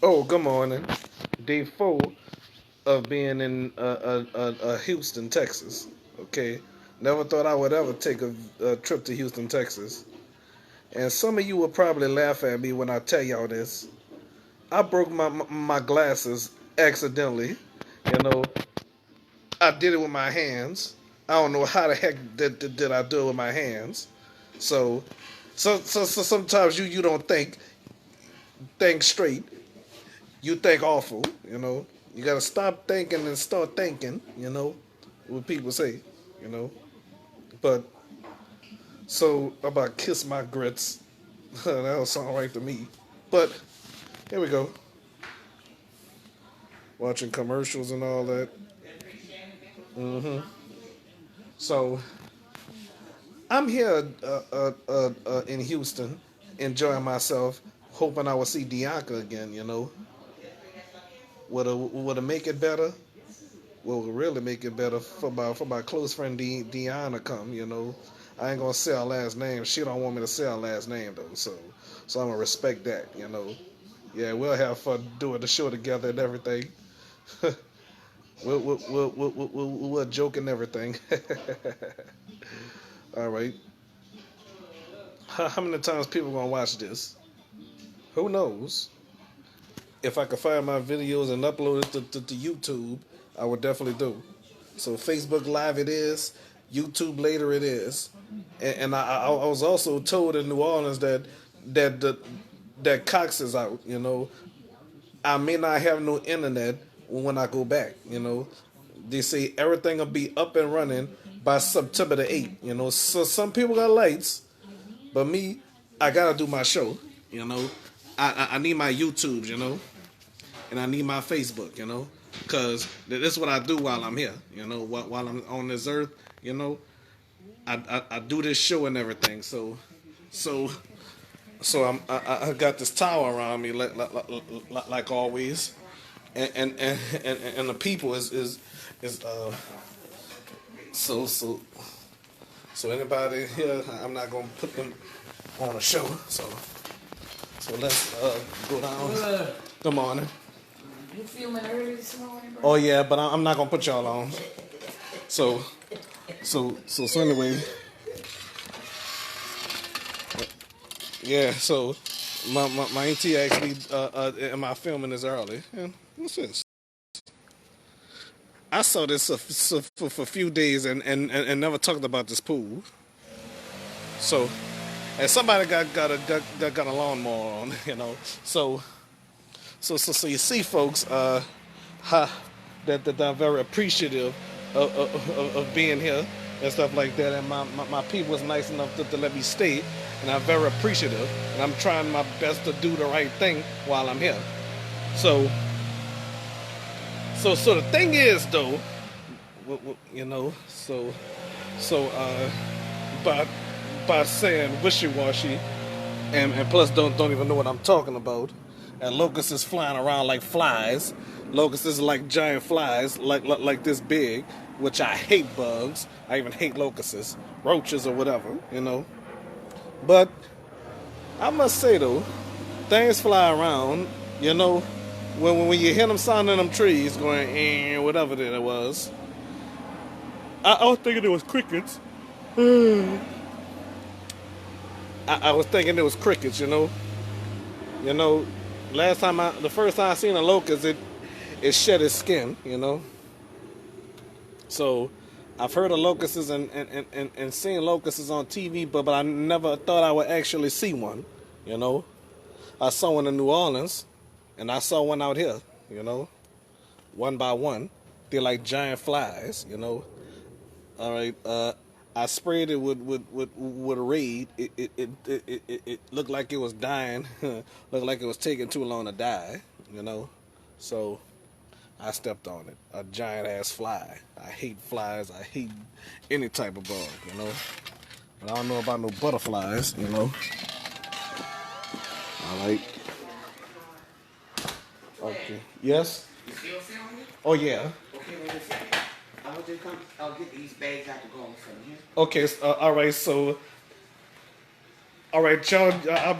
Oh, good morning. Day 4 of being in Houston, Texas. Okay. Never thought I would ever take a trip to Houston, Texas. And some of you will probably laugh at me when I tell y'all this. I broke my glasses accidentally. You know, I did it with my hands. I don't know how the heck did I do it with my hands. So, so sometimes you don't think straight. You think awful, you know. You gotta stop thinking and start thinking, you know, what people say, you know. But so about kiss my grits, that don't sound right to me. But here we go, watching commercials and all that. So I'm here in Houston, enjoying myself, hoping I will see Bianca again, you know. Would it make it better? What would really make it better for my close friend Deanna come, you know. I ain't gonna say her last name. She don't want me to say her last name though, so I'm gonna respect that, you know. Yeah, we'll have fun doing the show together and everything. We'll joke and everything. All right. How many times people gonna watch this? Who knows? If I could find my videos and upload it to YouTube, I would definitely do. So Facebook Live it is, YouTube later it is, and I was also told in New Orleans that the, that Cox is out. You know, I may not have no internet when I go back. You know, they say everything will be up and running by September the 8th. You know, so some people got lights, but me, I gotta do my show. You know, I need my YouTube. You know, and I need my Facebook, you know, because this is what I do while I'm here, you know, while I'm on this earth, you know, I do this show and everything, so I got this tower around me like always, and the people is so so anybody here, I'm not gonna put them on a show, so let's go down. Good morning. You filming early this morning, bro? Oh yeah, but I'm not gonna put y'all on. So anyway, yeah. So my auntie actually am I filming this early? Yeah, what's this? I saw this for a few days and never talked about this pool. So and somebody got a lawnmower on, you know. So you see, folks, ha, that I'm very appreciative of being here and stuff like that. And my people was nice enough to let me stay, and I'm very appreciative. And I'm trying my best to do the right thing while I'm here. So the thing is, though, you know, so by saying wishy-washy and plus don't even know what I'm talking about. And locusts is flying around like flies. Locusts is like giant flies, like this big, which I hate bugs. I even hate locusts, roaches or whatever, you know. But I must say though, things fly around, you know. When you hear them sounding them trees going, whatever that it was. I was thinking it was crickets. I was thinking it was crickets, you know. You know, the first time I seen a locust, it shed its skin, you know. So I've heard of locusts and seen locusts on TV, but I never thought I would actually see one, you know. I saw one in New Orleans, and I saw one out here, you know, one by one. They're like giant flies, you know. All right, I sprayed it with a raid. It looked like it was dying. Looked like it was taking too long to die, you know. So I stepped on it. A giant ass fly. I hate flies. I hate any type of bug, you know. But I don't know about no butterflies, you know. All right. Okay. Yes. You still filming? Oh yeah. Okay, wait a second. I want you to come. I'll get these bags out the garbage from here. Okay. All right. So. All right, y'all. I'll be.